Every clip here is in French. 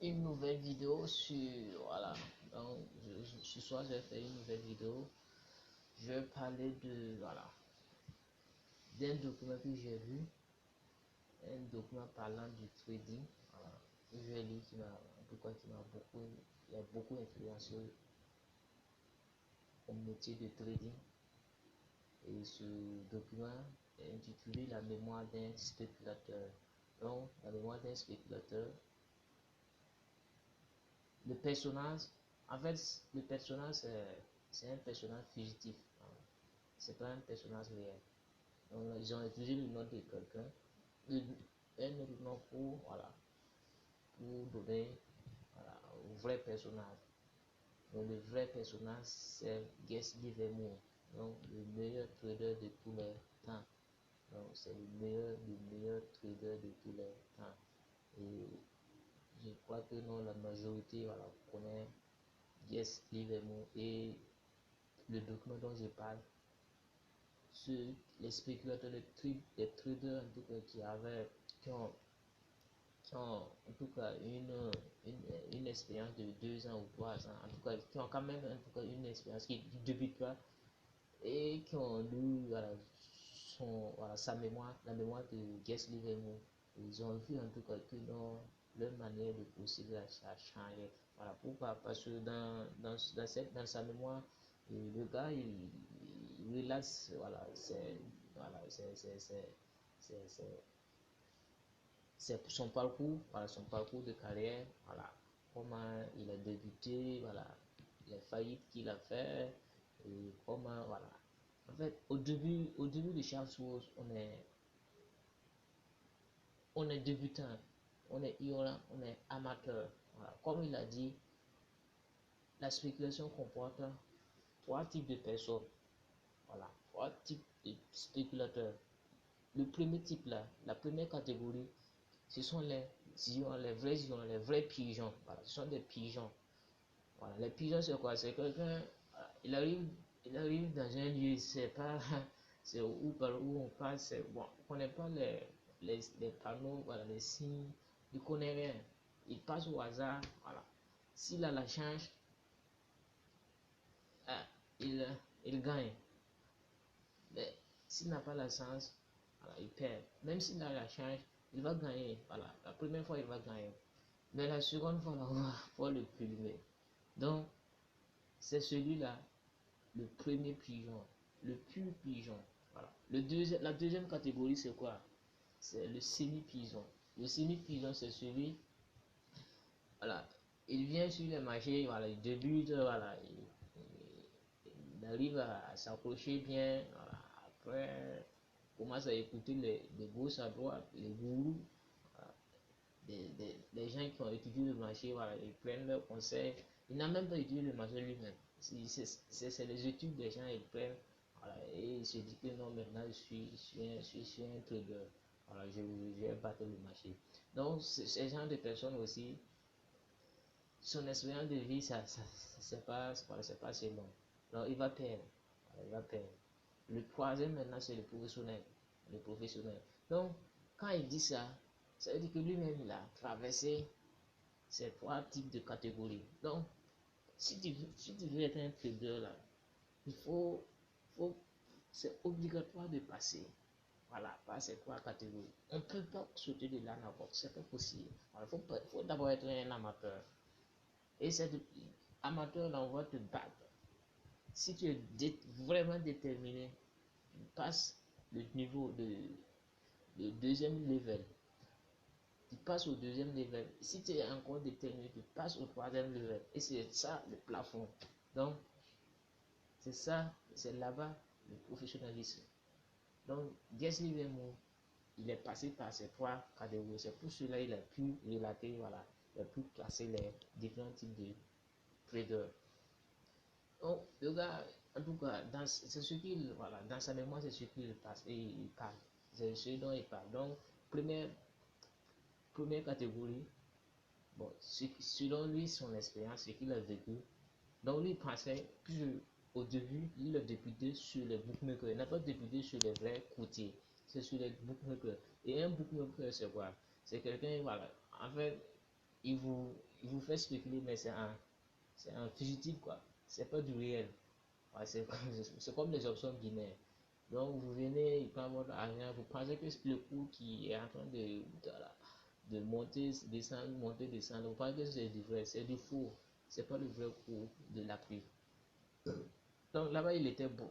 une nouvelle vidéo sur, voilà, donc ce soir je vais faire une nouvelle vidéo. Je vais parler de, voilà, d'un document que j'ai vu, un document parlant du trading, voilà, que j'ai lu, qui m'a, en tout cas qui m'a beaucoup, il a beaucoup influencé au métier de trading. Et ce document est intitulé La mémoire d'un spéculateur. Donc la mémoire d'un spéculateur, le personnage, en fait, le personnage, c'est un personnage fugitif. C'est pas un personnage réel. Donc, ils ont utilisé le nom de quelqu'un, un autre nom pour, voilà, pour donner, voilà, au vrai personnage. Donc, le vrai personnage, c'est Guess Livermore, donc le meilleur trader de tous les temps. Donc, c'est le meilleur trader de tous les temps. Et je crois que non, la majorité, voilà, connaît Guess Livermore. Et le document dont je parle, les spéculateurs, les traders en tout cas qui ont en tout cas une expérience de 2 ans ou 3 ans, en tout cas qui ont quand même en tout cas une expérience qui ne débute pas et qui ont lu, voilà, voilà, sa mémoire, la mémoire de Guess Livermore. Ils ont vu en tout cas que non, leur manière de procéder a changé. Voilà pourquoi, parce que dans sa mémoire, le gars il relate, voilà, c'est son parcours, voilà, son parcours de carrière, voilà, comment il a débuté, voilà, les faillites qu'il a fait, et comment, voilà. En fait, au début de chaque chose, on est débutant, on est ignorant, on est amateur. Voilà. Comme il a dit, la spéculation comporte 3 types de personnes. Voilà, 3 types de spéculateurs. Le premier type là, la première catégorie, ce sont les vrais pigeons. Voilà, ce sont des pigeons. Voilà, les pigeons c'est quoi? C'est quelqu'un, il arrive dans un lieu, c'est pas, c'est par où on passe, c'est bon, on connaît pas les panneaux, voilà, les signes, il connaît rien. Il passe au hasard, voilà. S'il a la chance, ah, il gagne. Mais s'il n'a pas la chance, voilà, il perd. Même s'il a la chance, il va gagner. Voilà, la première fois, il va gagner. Mais la seconde fois, là, on va pouvoir le plumer. Donc, c'est celui-là, le premier pigeon, le pur pigeon. Voilà. La deuxième catégorie, c'est quoi? C'est le semi-pigeon. Le semi-pigeon, c'est celui, voilà, il vient sur le marché, voilà, il débute, voilà, il arrive à s'accrocher bien, voilà. Après, commence à écouter les gauches à droite, les gourous, voilà, des gens qui ont étudié le marché, voilà, ils prennent leurs conseils. Il n'a même pas étudié le marché lui-même. C'est les études des gens, ils prennent, voilà, et il se dit que non, maintenant je suis un trader. Voilà, je vais battre le marché. Donc, ces gens de personnes aussi, son expérience de vie, c'est pas assez long. Donc, il va perdre. Voilà, il va perdre. Le troisième maintenant, c'est le professionnel. Le professionnel. Donc, quand il dit ça, ça veut dire que lui-même, il a traversé ces 3 types de catégories. Donc, si tu veux être un trader là, il faut c'est obligatoire de passer, voilà, par ces 3 catégories. On ne peut pas sauter de l'un à l'autre, c'est pas possible. Il faut d'abord être un amateur. Et cet amateur là, on va te battre. Si tu es vraiment déterminé, tu passes le niveau de deuxième level. Tu passes au deuxième level. Si tu es encore déterminé, tu passes au troisième level. Et c'est ça le plafond. Donc, c'est ça, c'est là-bas le professionnalisme. Donc, Guess Livermore, il est passé par ces 3 catégories. C'est pour cela qu'il a pu relater, voilà, il a pu classer les différents types de traders. Donc, le gars, en tout cas, c'est ce qu'il, voilà, dans sa mémoire, c'est ce qu'il passe et il parle. C'est ce dont il parle. Donc, première catégorie, bon, selon lui, son expérience, ce qu'il a vécu. Donc, lui, il pensait que au début, il a débuté sur les bookmakers. Il n'a pas débuté sur les vrais courtiers. C'est sur les bookmakers. Et un bookmaker, c'est quoi? C'est quelqu'un, voilà, en fait, il vous fait spéculer, mais c'est un fugitif, quoi. C'est pas du réel. Ouais, c'est comme les options binaires. Donc, vous venez, il prend votre argent, vous pensez que le cours qui est en train de monter, descendre, monter, descendre, vous pensez que c'est du vrai, c'est du faux. C'est pas le vrai cours de l'appui. Donc, là-bas, il était bon.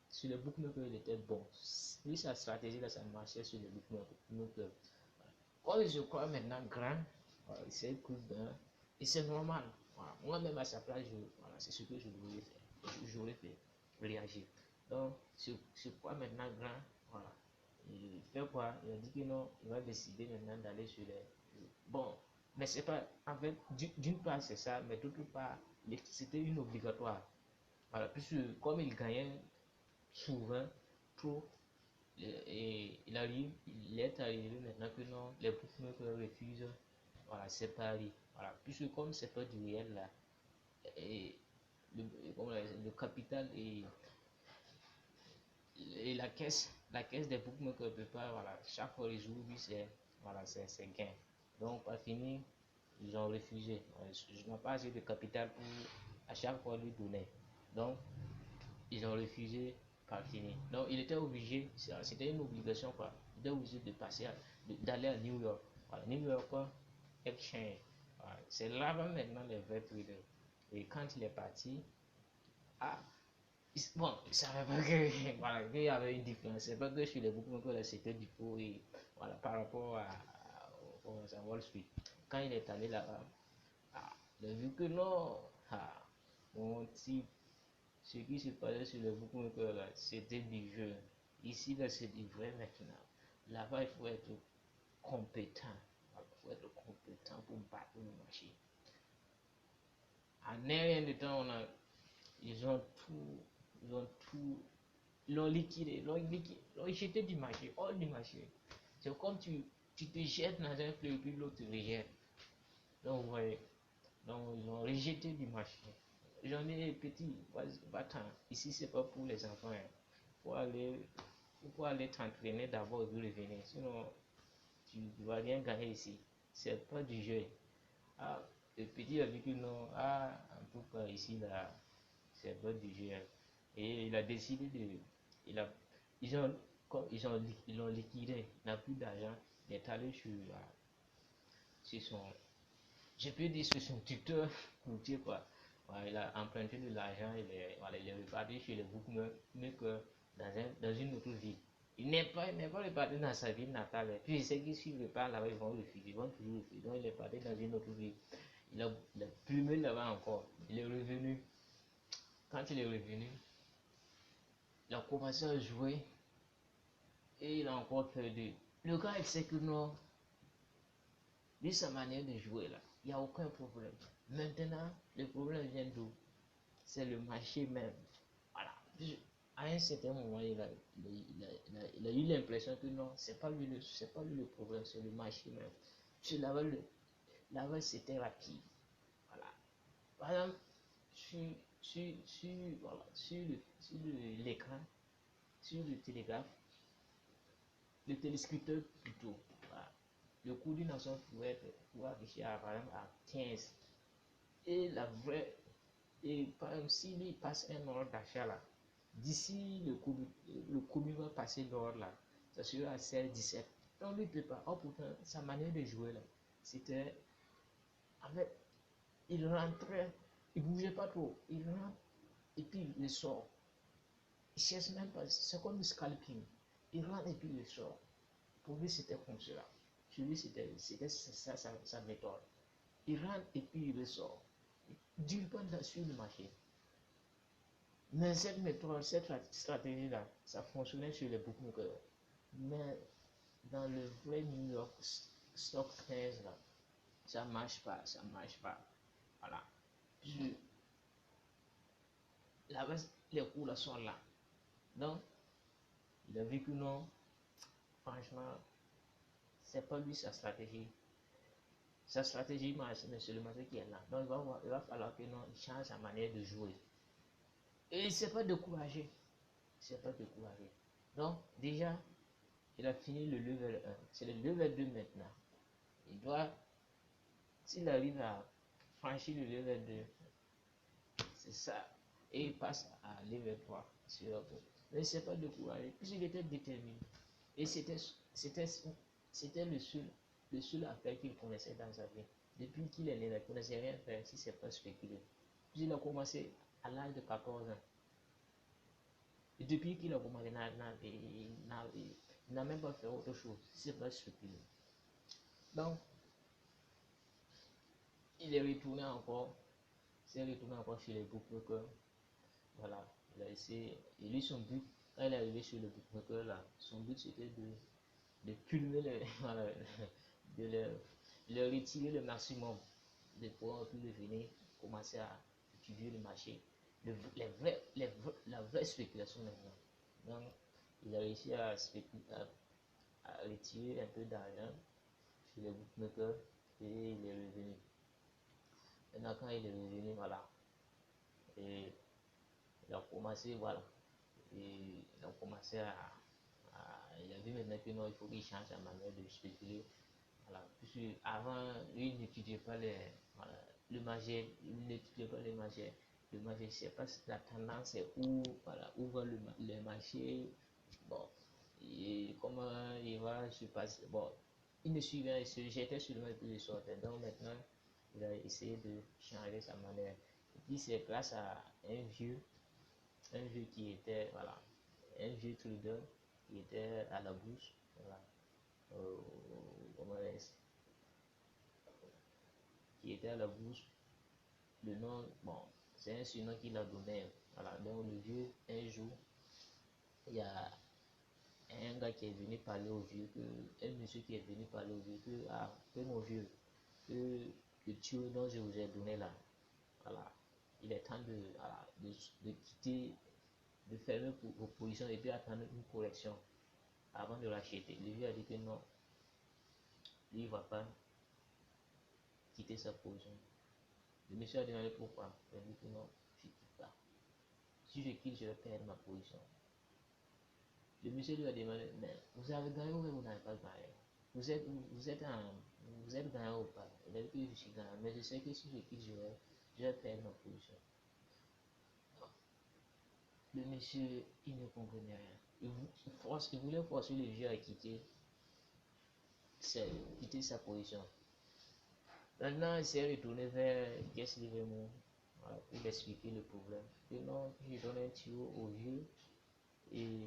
Sur le bookmaker, il était bon. Lui, sa stratégie, là, ça marchait sur le bookmaker. Comme je crois maintenant grand, voilà, c'est cool, hein, et c'est normal. Voilà. Moi-même à sa place, voilà, c'est ce que je voulais faire. J'aurais fait réagir. Donc, je crois maintenant grand, voilà. Il fait quoi? Il a dit que non, il va décider maintenant d'aller sur les. Bon, mais c'est pas. En fait, d'une part, c'est ça, mais d'autre part, c'était une obligatoire. Voilà, puisque comme il gagnait souvent trop, et il est arrivé maintenant que non, les bookmakers refusent, voilà, c'est pari. Voilà, puisque comme c'est pas du réel là, et le, le capital et la caisse des bookmakers ne peut pas, voilà, chaque fois les jours, c'est, voilà, c'est gain. Donc, pas fini, ils ont refusé. Je n'ai pas assez de capital pour à chaque fois lui donner. Donc, ils ont refusé par fini. Donc, il était obligé, c'était une obligation, quoi. Il était obligé de passer, d'aller à New York. Voilà, New York, quoi, Exchange. Voilà. C'est là-bas maintenant les vrais traders. Et quand il est parti, ah, bon, il savait pas que, voilà, qu'il y avait une différence. C'est pas que sur les bookmakers, c'était du faux, et voilà, par rapport à Wall Street. Quand il est allé là-bas, ah, il a vu que non, ah, mon type, ce qui se passait sur le bookmaker, là, c'était du jeu. Ici, là, c'est du vrai maintenant. Là-bas, il faut être compétent. Il faut être compétent pour battre le marché. En rien de temps, ils ont tout, ils ont tout, l'ont liquidé, l'ont jeté du marché, hors du marché. C'est comme tu te jettes dans un fleuve, puis l'autre te rejette. Donc, vous voyez, donc ils ont rejeté du marché. J'en ai petit, va-t'en. Ici, c'est pas pour les enfants. Hein. Faut aller t'entraîner d'abord et puis revenir. Sinon, tu ne vas rien gagner ici. C'est pas du jeu. Ah, le petit a dit que non. Ah, en tout cas, ici, là, c'est pas du jeu. Et il a décidé de. Il a, ils ont, ils l'ont liquidé. Il n'a plus d'argent. Il est allé sur son. Je peux dire sur son tuteur, routier, quoi. Voilà, il a emprunté de l'argent, voilà, il est reparti chez le bookmaker dans une autre ville. Il n'est pas reparti dans sa ville natale. Puis il sait qu'ils s'il repart là-bas, ils vont refuser, ils vont toujours refuser. Donc il est parti dans une autre ville. Il a plumé là-bas encore. Il est revenu. Quand il est revenu, il a commencé à jouer et il a encore perdu. Le gars, il sait que non, de sa manière de jouer là, il n'y a aucun problème. Maintenant, le problème vient d'où? C'est le marché même. Voilà. À un certain moment, il a eu l'impression que non, c'est pas lui le problème, c'est le marché même. Sur là-bas, c'était rapide. Voilà. Par exemple, voilà, sur l'écran, sur le télégraphe, le téléscripteur plutôt. Voilà. Le coût d'une action pouvait afficher par exemple à 15. Et la vraie, et par exemple, s'il passe un ordre d'achat là, d'ici le commis va passer l'ordre là, ça sera à 16, 17. Donc lui ne peut pas. Oh pourtant, sa manière de jouer là, c'était, en fait, il rentrait, il bougeait pas trop, il rentre et puis il sort. Il cherche même pas, c'est comme le scalping. Il rentre et puis il sort. Pour lui, c'était comme cela. Chez lui, c'était ça sa méthode. Il rentre et puis il ressort. Il ne dure pas sur le marché. Mais cette méthode, cette stratégie-là, ça fonctionnait sur les bookmakers. Mais dans le vrai New York Stock 15, là, ça ne marche pas, ça ne marche pas. Voilà. Puis, là-bas, les cours là sont là. Donc, il a vu que non, franchement, c'est pas lui sa stratégie. Sa stratégie marche, mais c'est le marché qui est là. Donc, il va falloir que non, il change sa manière de jouer. Et il ne s'est pas découragé. Il s'est pas découragé. Donc, déjà, il a fini le level 1. C'est le level 2 maintenant. Il doit S'il arrive à franchir le level 2, c'est ça. Et il passe à level 3 sur la bourse. Mais il ne s'est pas découragé, puisqu'il était déterminé. Et c'était le seul affaire qu'il connaissait dans sa vie. Depuis qu'il est né, il ne connaissait rien faire si ce n'est pas spéculer. Puis il a commencé à l'âge de 14 ans. Et depuis qu'il a commencé, il n'a même pas fait autre chose si ce n'est pas spéculer. Donc, il est retourné encore chez les bookmakers. Voilà, il a essayé. Et lui, son but, quand il est arrivé sur le bookmaker, là, son but c'était de pulver voilà, de leur retirer le maximum de pouvoir plus devenir, commencer à étudier le marché, la vraie spéculation maintenant. Donc, il a réussi à retirer un peu d'argent chez les bookmakers et il est revenu. Maintenant, quand il est revenu, voilà, et il a commencé, voilà, et il a commencé il a vu maintenant que non, il faut qu'il change sa manière de spéculer. Voilà. Puisque avant, lui, il n'étudiait pas voilà, le marché, il n'étudiait pas les marchés. Le marché, c'est pas la tendance, c'est voilà, où va le marché, bon, et comment il va se passer. Bon, il ne suivait, il se jetait sur le marché de sortait. Donc maintenant, il a essayé de changer sa manière. Et puis c'est grâce à un vieux qui était, voilà, un vieux trader qui était à la bourse, voilà, qui était à la bourse. Le nom, bon, c'est un surnom qu'il a donné. Voilà, donc le vieux, un jour, il y a un gars qui est venu parler au vieux, un monsieur qui est venu parler au vieux, que mon vieux, que le tuyau dont je vous ai donné là, voilà, il est temps voilà, de quitter, de fermer vos positions et puis attendre une correction avant de l'acheter. Le vieux a dit que non, lui, il ne va pas quitter sa position. Le monsieur a demandé pourquoi. Il a dit que non, je ne quitte pas. Si je quitte, je vais perdre ma position. Le monsieur lui a demandé, mais vous avez gagné ou vous n'avez pas gagné? Vous êtes gagnant ou pas? Il a dit que je suis gagnant, mais je sais que si je quitte, je vais perdre ma position. Le monsieur, il ne comprenait rien. Il voulait forcer le vieux à quitter sa position. Maintenant, il s'est retourné vers Guest Livermore pour lui expliquer le problème. Et non, je donne un tuyau au vieux et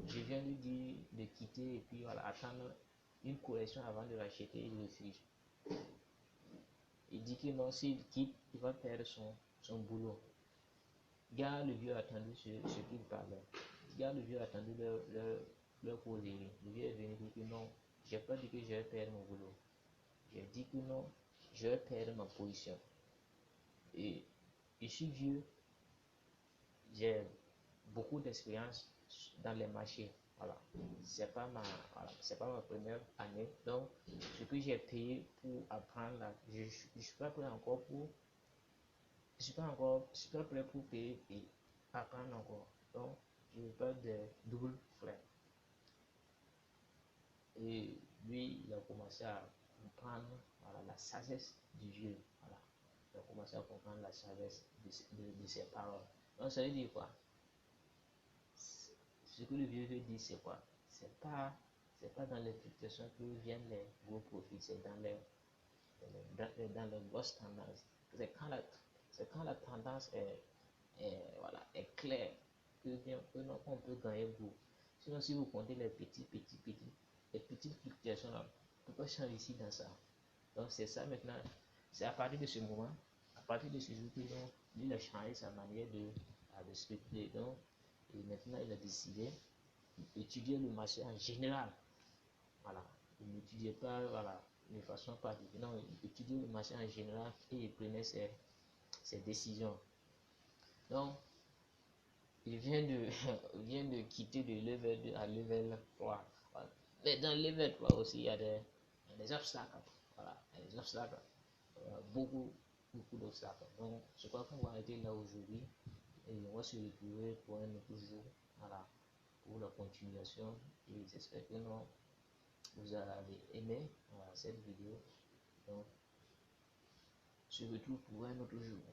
je viens lui dire de quitter et puis voilà, attendre une correction avant de l'acheter. Il refuse. Il dit que non, s'il quitte, il va perdre son boulot. Garde le vieux a attendu ce qu'il parlait. Garde le vieux a attendu leur causerie. Le vieux est venu dire que non, j'ai pas dit que je vais perdre mon boulot. J'ai dit que non, je vais perdre ma position. Et je suis vieux, j'ai beaucoup d'expérience dans les marchés. Voilà. C'est pas ma première année. Donc, ce que j'ai payé pour apprendre là, je suis pas prêt encore pour. Je suis pas prêt pour payer et apprendre encore. Donc, je veux pas de double frais. Et lui, il a commencé à comprendre voilà, la sagesse du vieux. Voilà. Il a commencé à comprendre la sagesse de ses paroles. Donc, ça veut dire quoi? Ce que le vieux veut dire, c'est quoi? C'est pas dans les fluctuations que viennent les gros profits, c'est dans les grosses tendances. C'est quand la tendance est claire que non, on peut gagner beaucoup. Sinon, si vous comptez les petites fluctuations là, on ne peut pas changer ici dans ça. Donc, c'est ça maintenant. C'est à partir de ce moment, à partir de ce jour que lui, il a changé sa manière de spéculer. Donc, et maintenant, il a décidé d'étudier le marché en général. Voilà. Il n'étudiait pas voilà, de façon particulière. Non, il étudiait le marché en général et il prenait ses décisions. Donc, il vient de quitter de level 2 à level 3. Voilà. Mais dans level 3 aussi, il y a des obstacles. Voilà, il y a des obstacles. Beaucoup d'obstacles. Donc, je crois qu'on va arrêter là aujourd'hui. Et on va se retrouver pour un autre jour. Voilà, pour la continuation. Et j'espère que vous avez aimé cette vidéo. Donc, se retrouve pour un autre jour.